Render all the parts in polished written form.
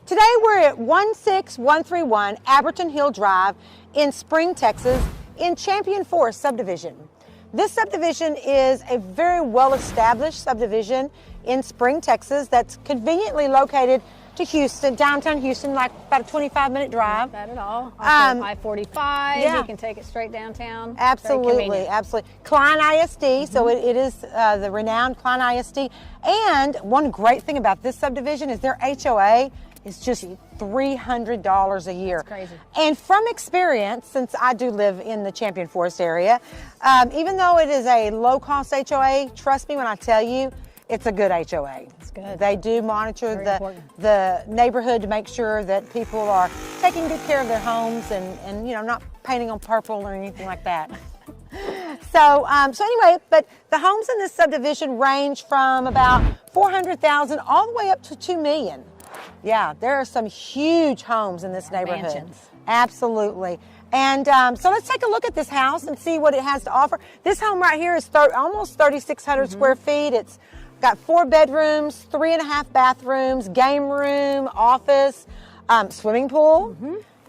Today we're at 16131 Aberton Hill Drive in Spring, Texas, in Champion Forest subdivision. This subdivision is a very well-established subdivision in Spring, Texas that's conveniently located to Houston, downtown Houston, like about a 25-minute drive. Not bad at all. Off of I-45, yeah. You can take it straight downtown. Absolutely, absolutely. Klein ISD, so it is the renowned Klein ISD. And one great thing about this subdivision is their HOA is just $300 a year. That's crazy. And from experience, since I do live in the Champion Forest area, even though it is a low-cost HOA, trust me when I tell you, it's a good HOA. That's good. They do monitor the neighborhood to make sure that people are taking good care of their homes and you know, not painting them purple or anything like that. So anyway, but the homes in this subdivision range from about $400,000 all the way up to $2 million. Yeah, there are some huge homes in this neighborhood. Mansions. Absolutely. And so let's take a look at this house and see what it has to offer. This home right here is almost 3,600 square feet. It's got 4 bedrooms, 3.5 bathrooms, game room, office, swimming pool.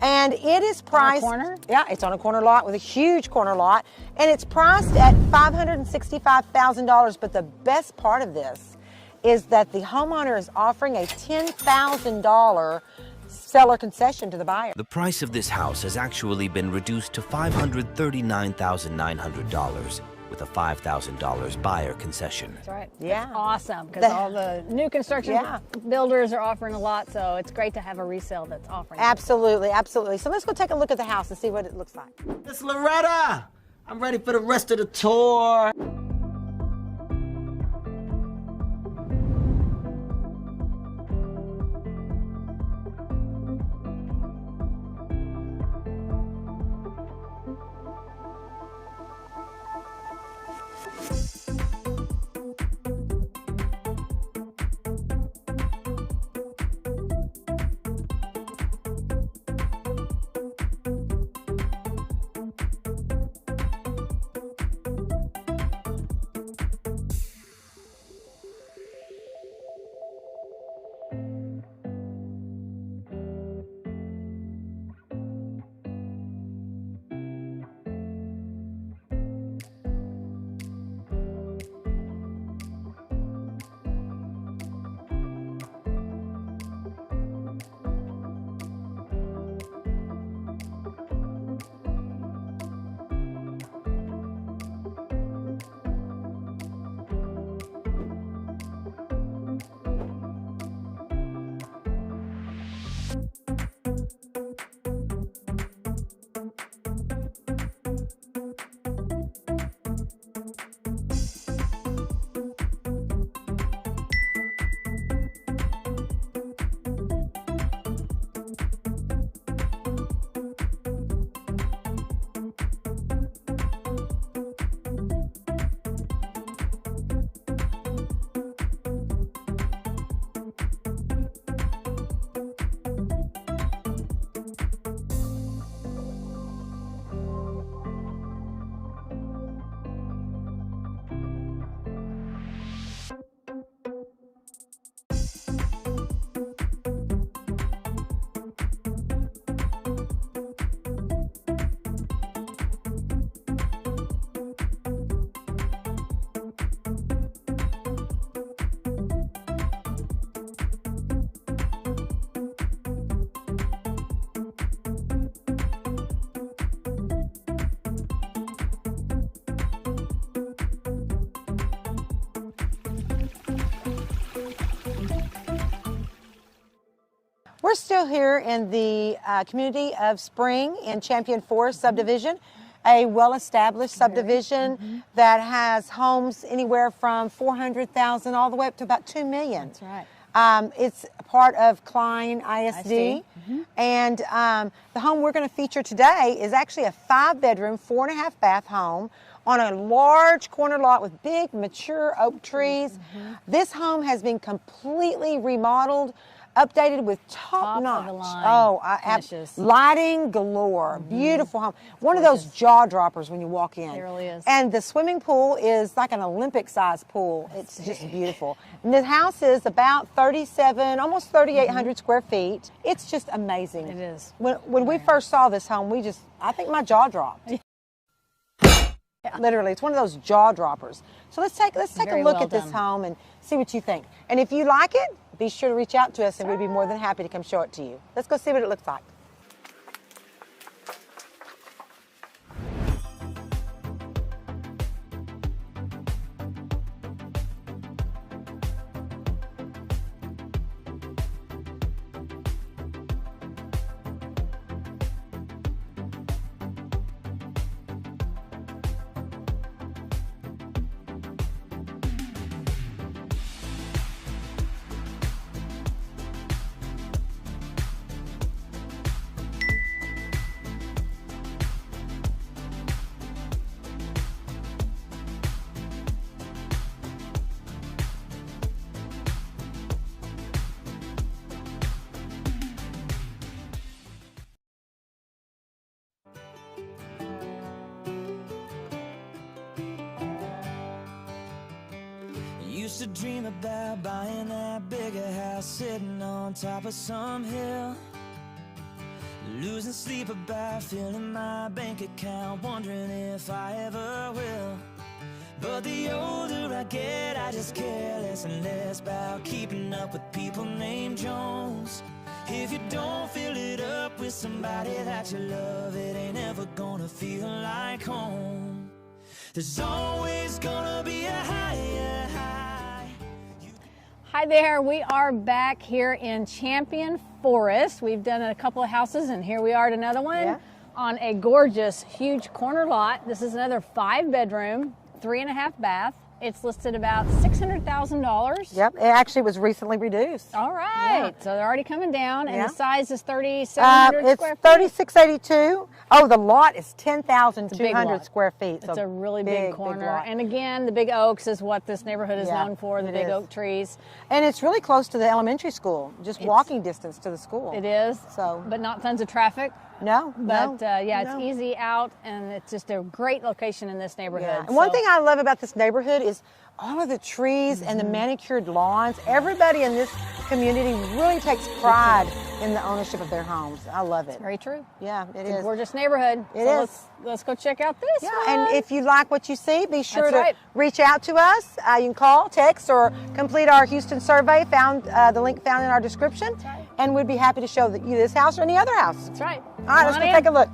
And it is priced. On a corner? Yeah, it's on a corner lot with a huge corner lot. And it's priced at $565,000. But the best part of this is that the homeowner is offering a $10,000 seller concession to the buyer. The price of this house has actually been reduced to $539,900 with a $5,000 buyer concession. That's right. Yeah. That's awesome, because all the new construction builders are offering a lot, so it's great to have a resale that's offering. Absolutely, absolutely. So let's go take a look at the house and see what it looks like. Miss Loretta, I'm ready for the rest of the tour. We're still here in the community of Spring in Champion Forest subdivision, a well-established subdivision that has homes anywhere from $400,000 all the way up to about $2 million. That's right. It's part of Klein ISD. And the home we're going to feature today is actually a 5-bedroom, 4.5 bath home on a large corner lot with big mature oak trees. This home has been completely remodeled. updated with Top of the top-notch. line finishes. Lighting galore. Beautiful home. One of those jaw droppers when you walk in. It really is. And the swimming pool is like an Olympic-sized pool. It's just beautiful. And the house is about 37, almost 3,800 square feet. It's just amazing. It is. When we first saw this home, I think my jaw dropped. Literally, it's one of those jaw droppers. So let's take Very a look well at this done. home and see what you think. And if you like it, be sure to reach out to us and we'd be more than happy to come show it to you. Let's go see what it looks like. Used to dream about buying that bigger house, sitting on top of some hill, losing sleep about filling my bank account, wondering if I ever will. But the older I get, I just care less and less about keeping up with people named Jones. If you don't fill it up with somebody that you love, it ain't ever gonna feel like home. There's always gonna be a higher high. Hi there, we are back here in Champion Forest. We've done a couple of houses and here we are at another one on a gorgeous, huge corner lot. This is another 5-bedroom, 3.5 bath. It's listed about $600,000. Yep, it actually was recently reduced. All right, so they're already coming down, and the size is 3,700 It's square feet. 3,682. Oh, the lot is It's a big 10,200 lot. square feet. It's so a really big corner. lot. And again, the big oaks is what this neighborhood is known for, the it big is. oak trees. And it's really close to the elementary school, just walking distance to the school. It is, So- but not tons of traffic. No, But no, yeah, no. it's easy out, and it's just a great location in this neighborhood. Yeah. And one So- thing I love about this neighborhood is all of the trees and the manicured lawns. Everybody in this community really takes pride in the ownership of their homes. I love it. Very true. Yeah, it It's a is. gorgeous neighborhood. It so is. Let's go check out this Yeah, one. and if you like what you see, be sure That's to right. reach out to us. You can call, text, or complete our Houston survey. Found the link found in our description, right. and we'd be happy to show you this house or any other house. That's right. All right, let's Come go on take a in. look.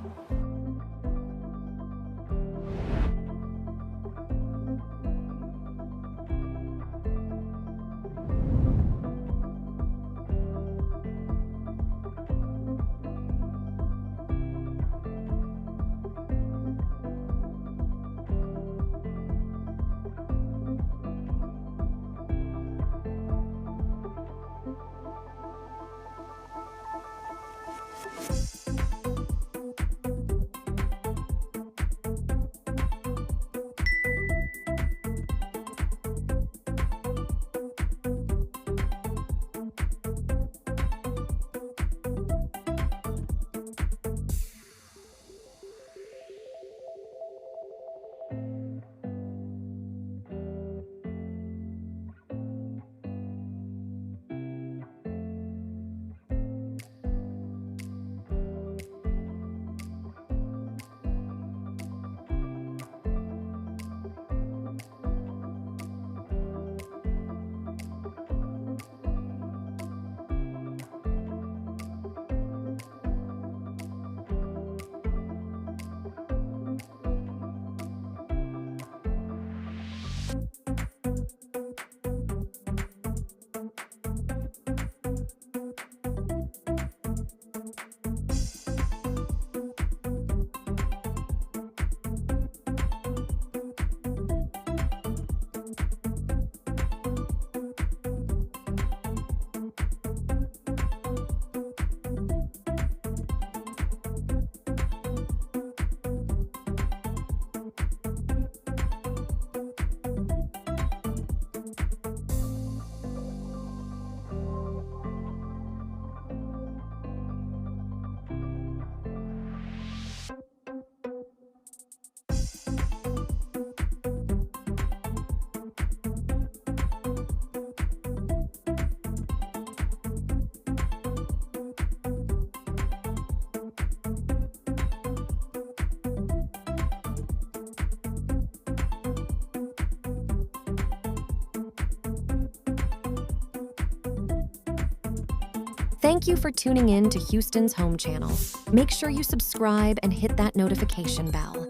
Thank you for tuning in to Houston's Home Channel. Make sure you subscribe and hit that notification bell.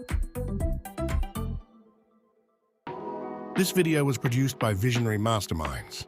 This video was produced by Visionary Masterminds.